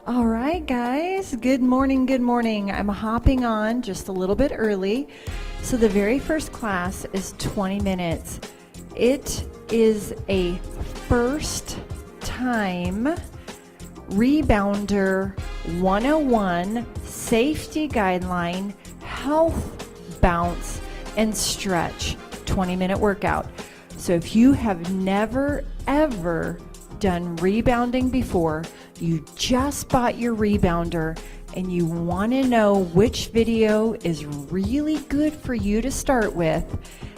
All right, guys. Good morning. Good morning. I'm hopping on just a little bit early. So the very first class is 20 minutes. It is a first time Rebounder 101 safety guideline, health bounce, and stretch 20-minute workout. So if you have never ever done rebounding before, you just bought your rebounder and you want to know which video is really good for you to start with,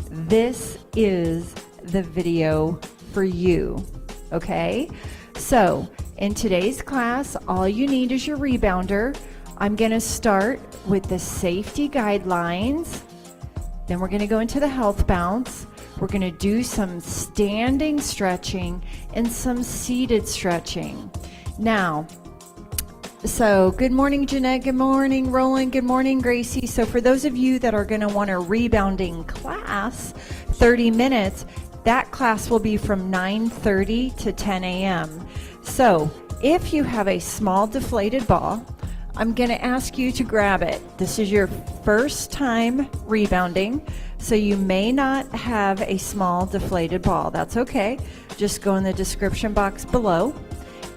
this is the video for you. Okay, so in today's class, all you need is your rebounder. I'm going to start with the safety guidelines, then we're going to go into the health bounce. We're going to do some standing stretching and some seated stretching. Now, so good morning, Jeanette. Good morning, Roland. Good morning, Gracie. So for those of you that are going to want a rebounding class, 30 minutes, that class will be from 9:30 to 10 a.m. So if you have a small deflated ball, I'm going to ask you to grab it. This is your first time rebounding, so you may not have a small deflated ball. That's okay. Just go in the description box below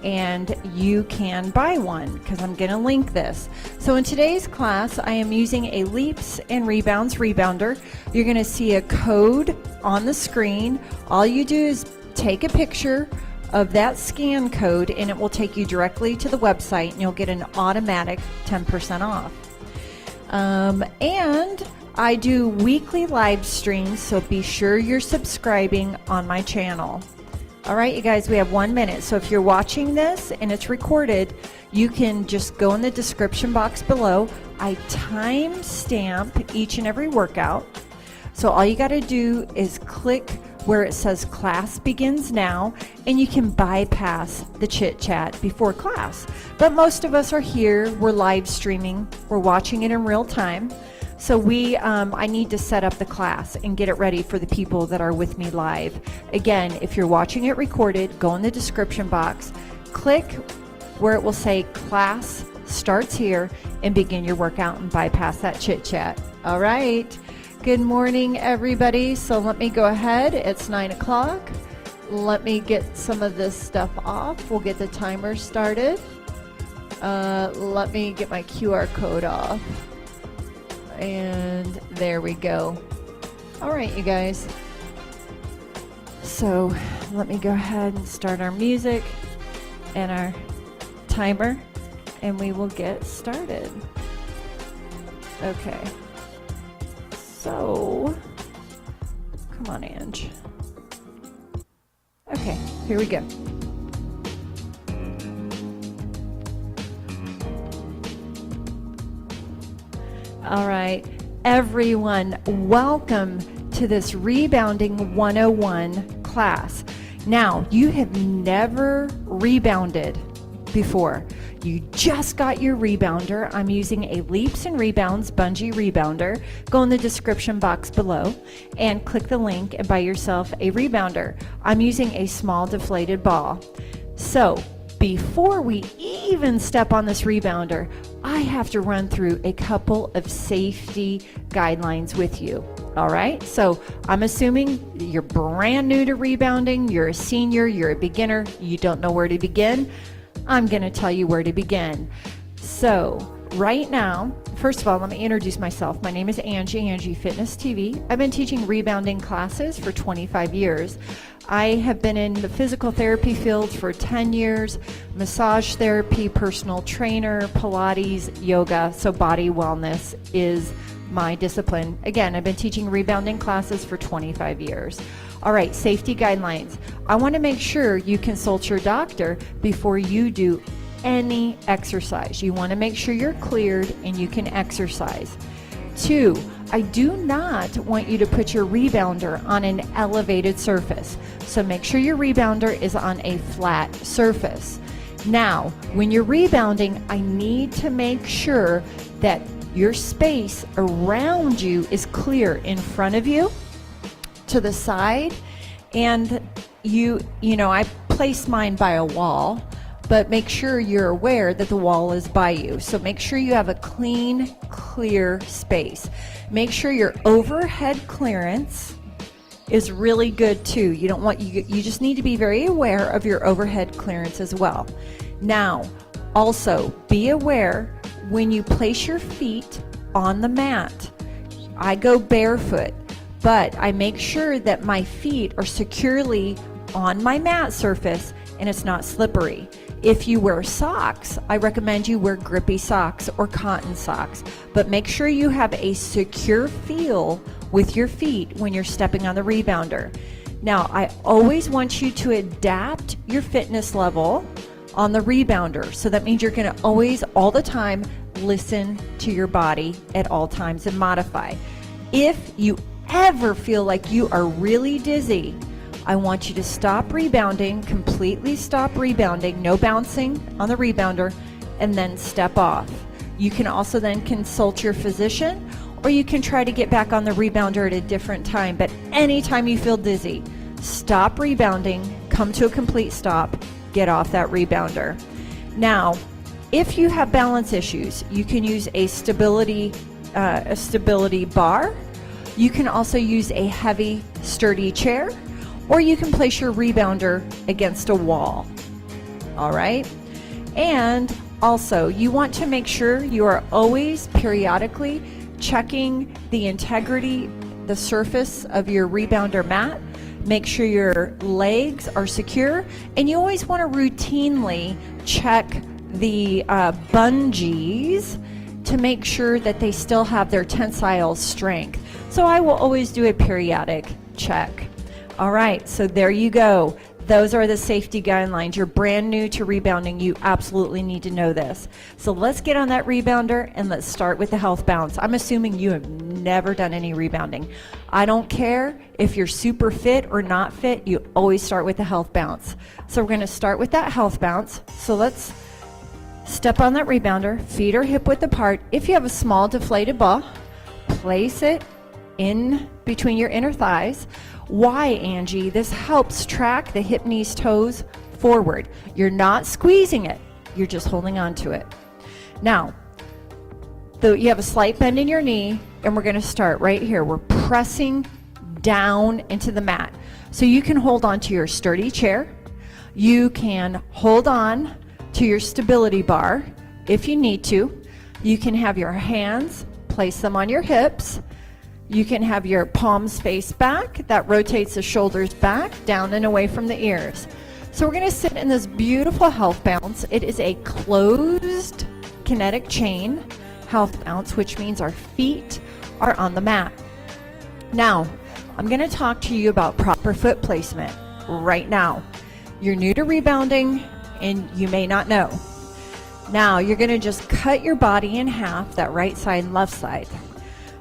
and you can buy one because I'm going to link this. So in today's class, I am using a leaps and rebounds rebounder. You're going to see a code on the screen. All you do is take a picture of that scan code and it will take you directly to the website and you'll get an automatic 10% off. And I do weekly live streams, so be sure you're subscribing on my channel. All right, you guys, we have 1 minute. So if you're watching this and it's recorded, you can just go in the description box below. I time stamp each and every workout. So all you got to do is click where it says class begins now, and you can bypass the chit chat before class. But most of us are here, we're live streaming, we're watching it in real time. So I need to set up the class and get it ready for the people that are with me live. Again, if you're watching it recorded, go in the description box, click where it will say class starts here, and begin your workout and bypass that chit chat. All right. Good morning, everybody. So let me go ahead. It's 9 o'clock. Let me get some of this stuff off. We'll get the timer started. Let me get my QR code off. And there we go. All right, you guys. So let me go ahead and start our music and our timer, and we will get started. Okay. So, come on, Ange. Okay, here we go. All right, everyone, welcome to this Rebounding 101 class. Now, you have never rebounded before. You just got your rebounder. I'm using a Leaps and Rebounds bungee rebounder. Go in the description box below and click the link and buy yourself a rebounder. I'm using a small deflated ball. So before we even step on this rebounder, I have to run through a couple of safety guidelines with you. All right, so I'm assuming you're brand new to rebounding, you're a senior, you're a beginner, you don't know where to begin. I'm going to tell you where to begin. So right now, first of all, let me introduce myself. My name is Angie, AngieFitnessTV. I've been teaching rebounding classes for 25 years. I have been in the physical therapy field for 10 years, massage therapy, personal trainer, Pilates, yoga, so body wellness is my discipline. Again, I've been teaching rebounding classes for 25 years. All right, safety guidelines. I want to make sure you consult your doctor before you do any exercise. You want to make sure you're cleared and you can exercise. 2, I do not want you to put your rebounder on an elevated surface. So make sure your rebounder is on a flat surface. Now, when you're rebounding, I need to make sure that your space around you is clear in front of you, to the side, and you know, I place mine by a wall. but make sure you're aware that the wall is by you. So make sure you have a clean, clear space. Make sure your overhead clearance is really good too. You don't want, you just need to be very aware of your overhead clearance as well. Now, also be aware when you place your feet on the mat. I go barefoot, but I make sure that my feet are securely on my mat surface and it's not slippery. If you wear socks, I recommend you wear grippy socks or cotton socks, but make sure you have a secure feel with your feet when you're stepping on the rebounder. Now, I always want you to adapt your fitness level on the rebounder. So that means you're going to always, all the time, listen to your body at all times and modify. If you ever feel like you are really dizzy, I want you to stop rebounding, completely stop rebounding, no bouncing on the rebounder, and then step off. You can also then consult your physician, or you can try to get back on the rebounder at a different time. But anytime you feel dizzy, stop rebounding, come to a complete stop, get off that rebounder. Now, if you have balance issues, you can use a stability bar. You can also use a heavy, sturdy chair, or you can place your rebounder against a wall. All right? And also, you want to make sure you are always periodically checking the integrity, the surface of your rebounder mat. Make sure your legs are secure, and you always want to routinely check the bungees to make sure that they still have their tensile strength. So I will always do a periodic check. All right, so there you go. Those are the safety guidelines. You're brand new to rebounding. You absolutely need to know this. So let's get on that rebounder and let's start with the health bounce. I'm assuming you have never done any rebounding. I don't care if you're super fit or not fit, you always start with the health bounce. So we're going to start with that health bounce. So let's step on that rebounder, feet are hip width apart. If you have a small deflated ball, place it in between your inner thighs. Why, Angie? This helps track the hip, knees, toes forward. You're not squeezing it, you're just holding on to it. Now, though you have a slight bend in your knee, and we're going to start right here. We're pressing down into the mat. So you can hold on to your sturdy chair. You can hold on to your stability bar if you need to. You can have your hands, place them on your hips. You can have your palms face back. That rotates the shoulders back, down and away from the ears. So we're going to sit in this beautiful health bounce. It is a closed kinetic chain health bounce, which means our feet are on the mat. Now, I'm going to talk to you about proper foot placement right now. You're new to rebounding and you may not know. Now, you're going to just cut your body in half, that right side and left side.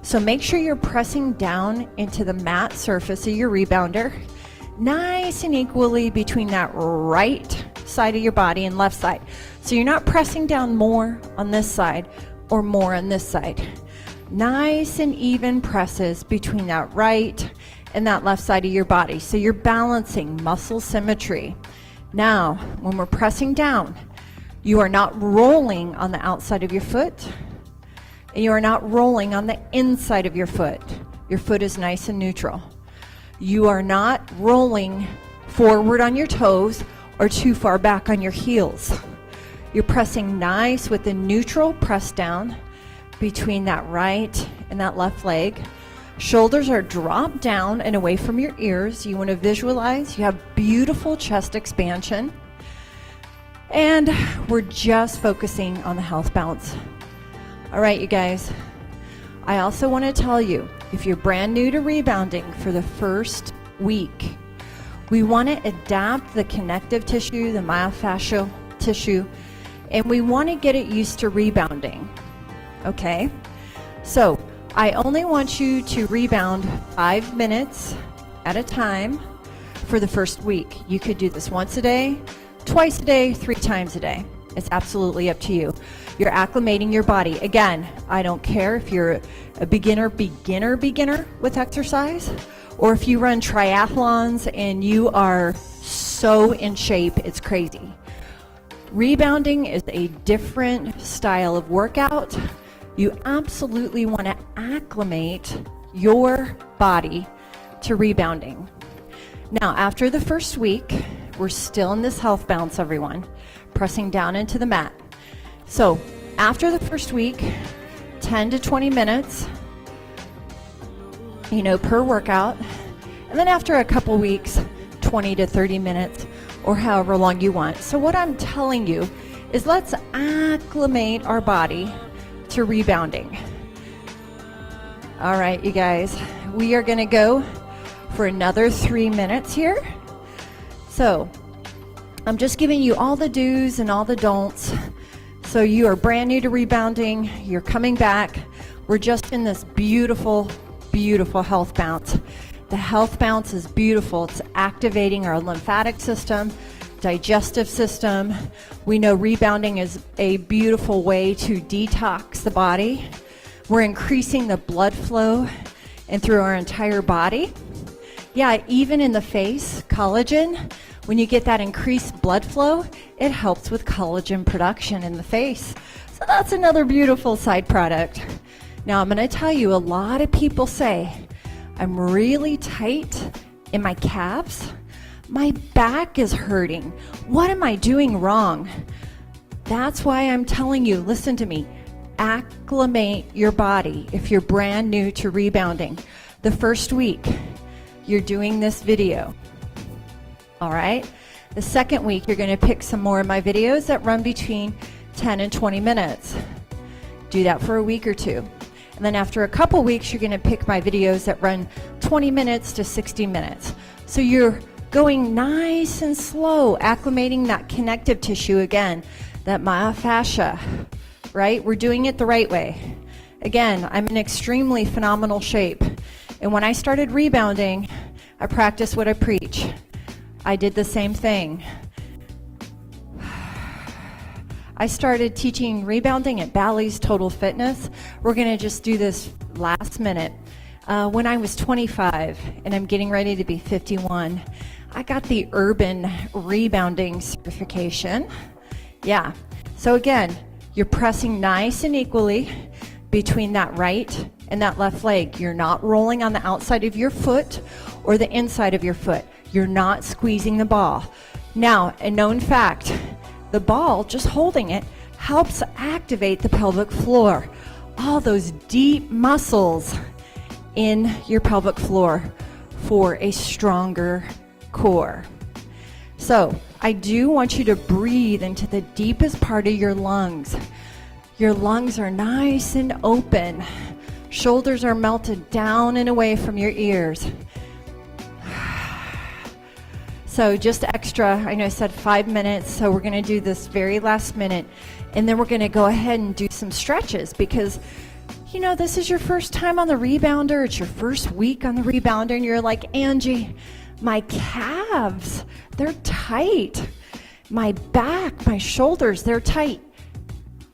So make sure you're pressing down into the mat surface of your rebounder, nice and equally between that right side of your body and left side. So you're not pressing down more on this side or more on this side. Nice and even presses between that right and that left side of your body. So you're balancing muscle symmetry. Now, when we're pressing down, you are not rolling on the outside of your foot, and you are not rolling on the inside of your foot. Your foot is nice and neutral. You are not rolling forward on your toes or too far back on your heels. You're pressing nice with the neutral press down between that right and that left leg. Shoulders are dropped down and away from your ears. You want to visualize you have beautiful chest expansion. And we're just focusing on the health bounce. All right, you guys. I also want to tell you, if you're brand new to rebounding for the first week, we want to adapt the connective tissue, the myofascial tissue, and we want to get it used to rebounding. Okay? So, I only want you to rebound 5 minutes at a time for the first week. You could do this once a day, twice a day, 3 times a day. It's absolutely up to you. You're acclimating your body. Again, I don't care if you're a beginner with exercise, or if you run triathlons and you are so in shape, it's crazy. Rebounding is a different style of workout. You absolutely want to acclimate your body to rebounding. Now, after the first week, we're still in this health bounce, everyone, pressing down into the mat. So after the first week, 10 to 20 minutes, per workout. And then after a couple weeks, 20 to 30 minutes, or however long you want. So what I'm telling you is let's acclimate our body to rebounding. All right, you guys, we are gonna go for another 3 minutes here. So I'm just giving you all the do's and all the don'ts. So you are brand new to rebounding, you're coming back. We're just in this beautiful, beautiful health bounce. The health bounce is beautiful. It's activating our lymphatic system, digestive system. We know rebounding is a beautiful way to detox the body. We're increasing the blood flow and through our entire body. Yeah, even in the face, collagen, when you get that increased blood flow, it helps with collagen production in the face. So that's another beautiful side product. Now I'm going to tell you, a lot of people say, I'm really tight in my calves. My back is hurting. What am I doing wrong? That's why I'm telling you, listen to me, acclimate your body if you're brand new to rebounding. The first week, you're doing this video. All right? The second week, you're going to pick some more of my videos that run between 10 and 20 minutes. Do that for a week or two. And then after a couple weeks, you're going to pick my videos that run 20 minutes to 60 minutes. So you're going nice and slow, acclimating that connective tissue again, that myofascia, right? We're doing it the right way. Again, I'm in extremely phenomenal shape. And when I started rebounding, I practiced what I preach. I did the same thing. I started teaching rebounding at Bally's Total Fitness. We're going to just do this last minute. When I was 25 and I'm getting ready to be 51, I got the urban rebounding certification. Yeah. So again, you're pressing nice and equally between that right and that left leg. You're not rolling on the outside of your foot or the inside of your foot. You're not squeezing the ball. Now, a known fact, the ball, just holding it, helps activate the pelvic floor. All those deep muscles in your pelvic floor for a stronger core. So, I do want you to breathe into the deepest part of your lungs. Your lungs are nice and open. Shoulders are melted down and away from your ears. So just extra, I know I said 5 minutes, so we're going to do this very last minute, and then we're going to go ahead and do some stretches because, this is your first time on the rebounder, it's your first week on the rebounder, and you're like, Angie, my calves, they're tight. My back, my shoulders, they're tight.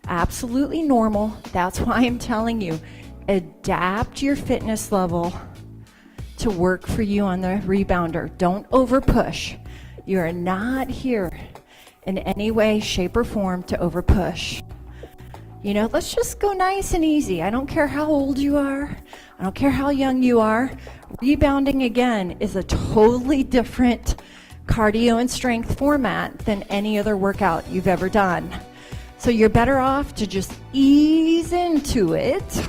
Absolutely normal. That's why I'm telling you, adapt your fitness level to work for you on the rebounder. Don't over push. You are not here in any way, shape, or form to over push. Let's just go nice and easy. I don't care how old you are. I don't care how young you are. Rebounding, again, is a totally different cardio and strength format than any other workout you've ever done. So you're better off to just ease into it.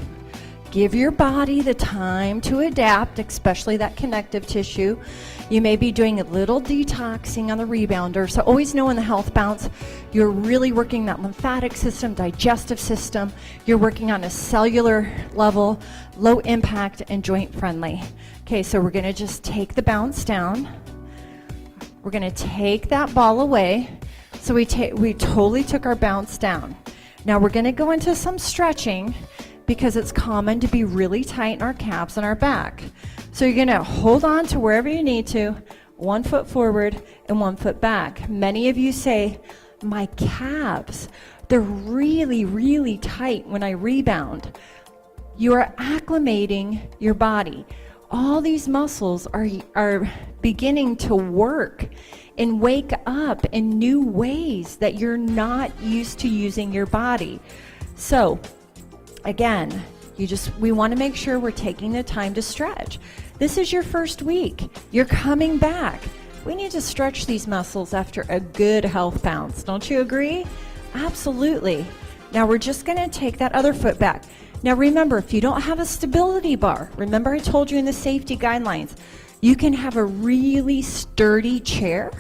Give your body the time to adapt, especially that connective tissue. You may be doing a little detoxing on the rebounder. So always know in the health bounce, you're really working that lymphatic system, digestive system. You're working on a cellular level, low impact and joint friendly. Okay, so we're gonna just take the bounce down. We're gonna take that ball away. So we totally took our bounce down. Now we're gonna go into some stretching because it's common to be really tight in our calves and our back. So you're gonna hold on to wherever you need to, 1 foot forward and 1 foot back. Many of you say, my calves, they're really, really tight when I rebound. You are acclimating your body. All these muscles are beginning to work and wake up in new ways that you're not used to using your body. So again, we want to make sure we're taking the time to stretch. This is your first week. You're coming back. We need to stretch these muscles after a good health bounce. Don't you agree? Absolutely. Now we're just going to take that other foot back. Now remember, if you don't have a stability bar, remember I told you in the safety guidelines, you can have a really sturdy chair.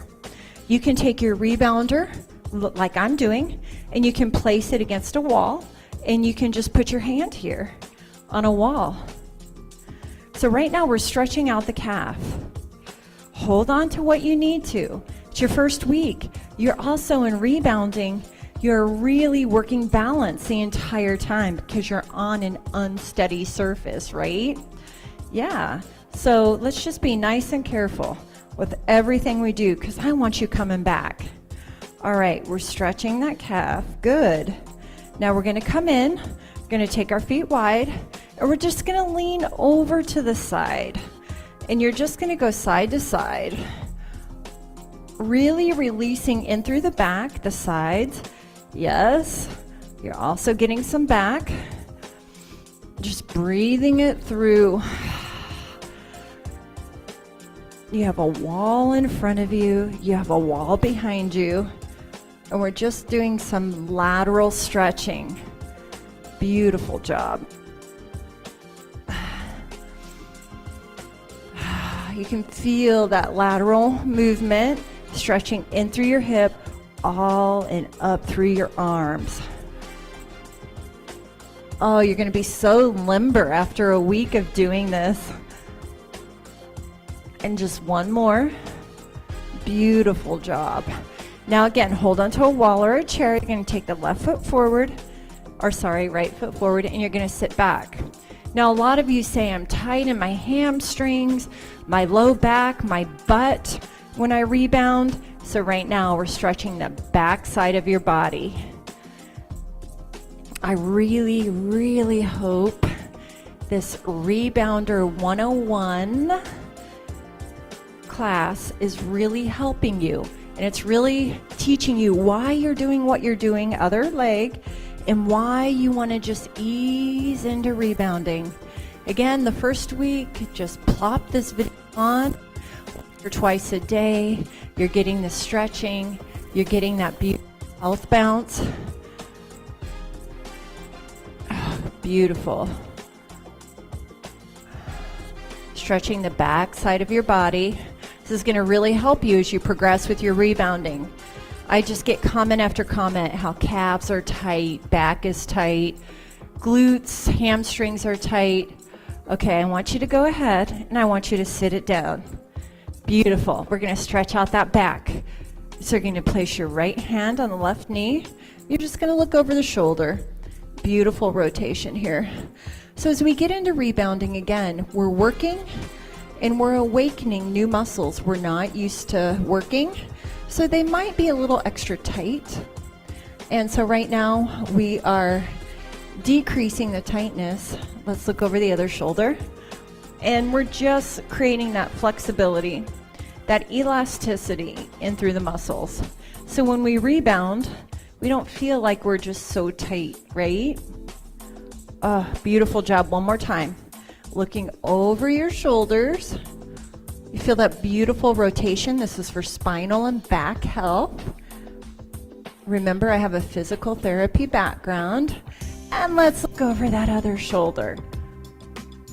You can take your rebounder, like I'm doing, and you can place it against a wall, and you can just put your hand here on a wall. So right now we're stretching out the calf. Hold on to what you need to. It's your first week. You're also in rebounding. You're really working balance the entire time because you're on an unsteady surface, right? Yeah. So let's just be nice and careful with everything we do because I want you coming back. All right, we're stretching that calf. Good. Now we're going to come in. We're going to take our feet wide, and we're just going to lean over to the side. And you're just going to go side to side, really releasing in through the back, the sides. Yes, you're also getting some back. Just breathing it through. You have a wall in front of you. You have a wall behind you. And we're just doing some lateral stretching. Beautiful job. You can feel that lateral movement stretching in through your hip, all and up through your arms. Oh, you're going to be so limber after a week of doing this. And just one more. Beautiful job. Now again, hold onto a wall or a chair. You're going to take the left foot forward, right foot forward, and you're going to sit back. Now a lot of you say, I'm tight in my hamstrings, my low back, my butt when I rebound. So right now we're stretching the back side of your body. I really, really hope this Rebounder 101 class is really helping you. And it's really teaching you why you're doing what you're doing, other leg, and why you want to just ease into rebounding. Again, the first week, just plop this video on. You're twice a day. You're getting the stretching. You're getting that beautiful health bounce. Oh, beautiful. Stretching the back side of your body. This is going to really help you as you progress with your rebounding. I just get comment after comment how calves are tight, back is tight, glutes, hamstrings are tight. Okay, I want you to go ahead and I want you to sit it down. Beautiful. We're going to stretch out that back. So you're going to place your right hand on the left knee. You're just going to look over the shoulder. Beautiful rotation here. So as we get into rebounding again, we're working and we're awakening new muscles we're not used to working. So they might be a little extra tight. And so right now we are decreasing the tightness. Let's look over the other shoulder. And we're just creating that flexibility, that elasticity in through the muscles. So when we rebound, we don't feel like we're just so tight, right? Beautiful job. One more time. Looking over your shoulders. You feel that beautiful rotation. This is for spinal and back health. Remember, I have a physical therapy background. And let's look over that other shoulder.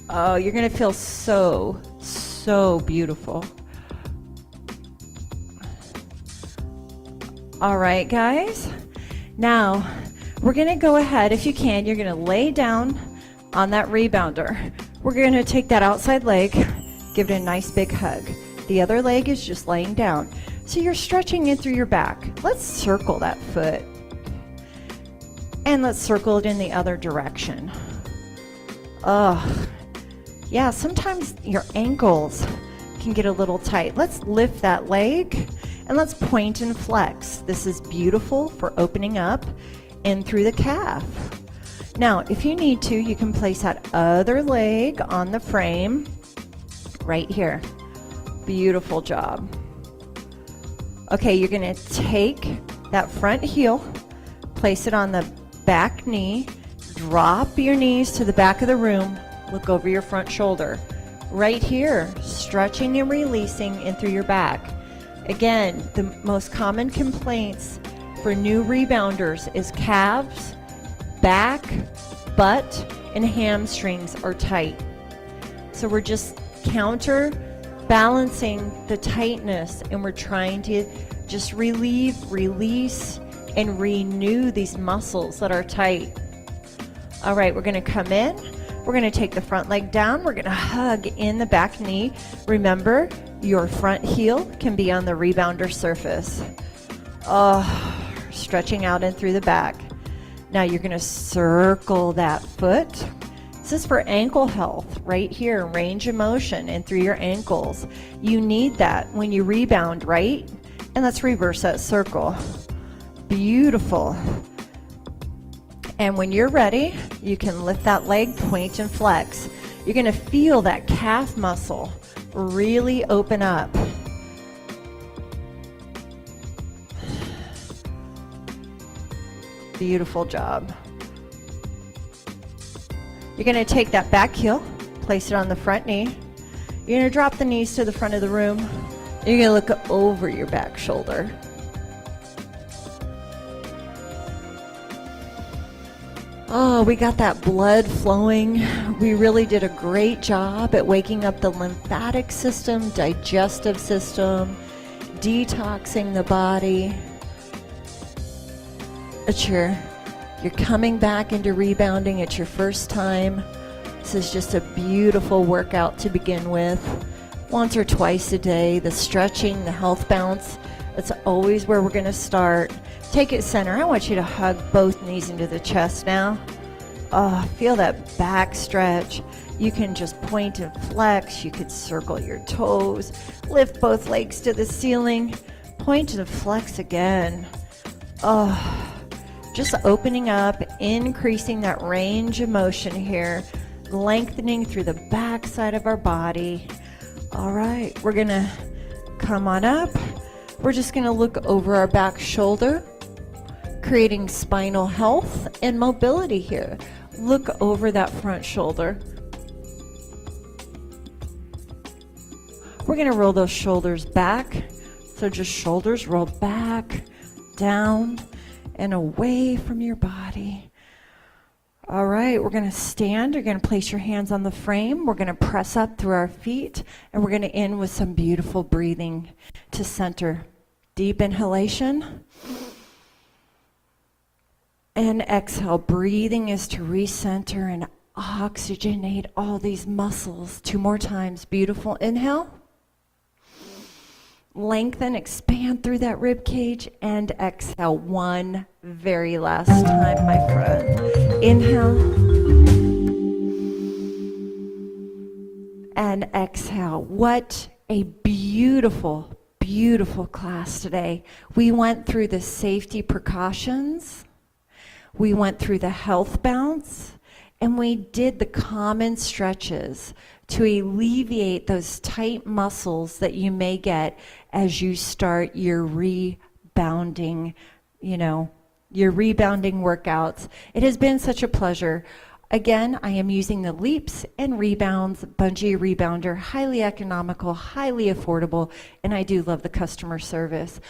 Oh, you're going to feel so, so beautiful. All right, guys. Now, we're going to go ahead, if you can, you're going to lay down on that rebounder. We're going to take that outside leg, give it a nice big hug. The other leg is just laying down. So you're stretching in through your back. Let's circle that foot. And let's circle it in the other direction. Yeah, sometimes your ankles can get a little tight. Let's lift that leg and let's point and flex. This is beautiful for opening up in through the calf. Now, if you need to, you can place that other leg on the frame right here. Beautiful job. Okay, you're going to take that front heel, place it on the back knee, drop your knees to the back of the room, look over your front shoulder. Right here, stretching and releasing in through your back. Again, the most common complaints for new rebounders is calves, back, butt, and hamstrings are tight. So we're just counterbalancing the tightness, and we're trying to just relieve, release, and renew these muscles that are tight. All right, we're going to come in. We're going to take the front leg down. We're going to hug in the back knee. Remember, your front heel can be on the rebounder surface. Oh, stretching out and through the back. Now you're going to circle that foot. This is for ankle health right here, range of motion and through your ankles. You need that when you rebound, right? And let's reverse that circle. Beautiful. And when you're ready, you can lift that leg, point and flex. You're going to feel that calf muscle really open up. Beautiful job. You're going to take that back heel, place it on the front knee. You're going to drop the knees to the front of the room. You're going to look over your back shoulder. Oh, we got that blood flowing. We really did a great job at waking up the lymphatic system, digestive system, detoxing the body. You're coming back into rebounding. It's your first time. This is just a beautiful workout to begin with. Once or twice a day, the stretching, the health bounce, that's always where we're going to start. Take it center. I want you to hug both knees into the chest now. Oh, feel that back stretch. You can just point and flex. You could circle your toes. Lift both legs to the ceiling. Point and flex again. Oh, just opening up, increasing that range of motion here, lengthening through the back side of our body. All right, we're going to come on up. We're just going to look over our back shoulder, creating spinal health and mobility here. Look over that front shoulder. We're going to roll those shoulders back. So just shoulders roll back, down, and away from your body. All right, we're going to stand. You're going to place your hands on the frame. We're going to press up through our feet, and we're going to end with some beautiful breathing to center. Deep inhalation. And exhale. Breathing is to recenter and oxygenate all these muscles. 2 more times. Beautiful. Inhale. Lengthen, expand through that rib cage, and exhale. 1 very last time, my friend. Inhale. And exhale. What a beautiful, beautiful class today. We went through the safety precautions. We went through the health bounce, and we did the common stretches to alleviate those tight muscles that you may get as you start your rebounding, your rebounding workouts. It has been such a pleasure. Again, I am using the Leaps and Rebounds Bungee Rebounder, highly economical, highly affordable, and I do love the customer service.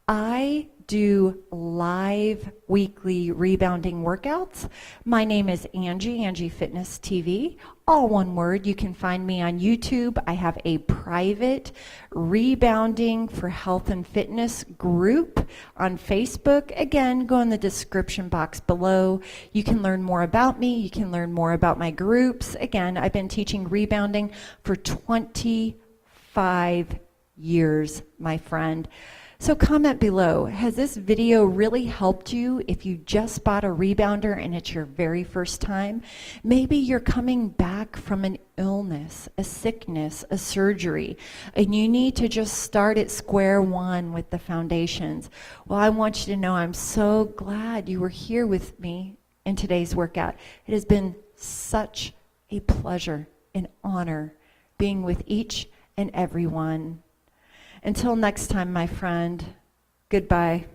I do live weekly rebounding workouts. My name is Angie, AngieFitnessTV, all one word. You can find me on YouTube. I have a private Rebounding for Health and Fitness group on Facebook. Again, go in the description box below. You can learn more about me. You can learn more about my groups. Again, I've been teaching rebounding for 25 years, my friend. So comment below, has this video really helped you if you just bought a rebounder and it's your very first time? Maybe you're coming back from an illness, a sickness, a surgery, and you need to just start at square one with the foundations. Well, I want you to know I'm so glad you were here with me in today's workout. It has been such a pleasure and honor being with each and every one. Until next time, my friend, Goodbye.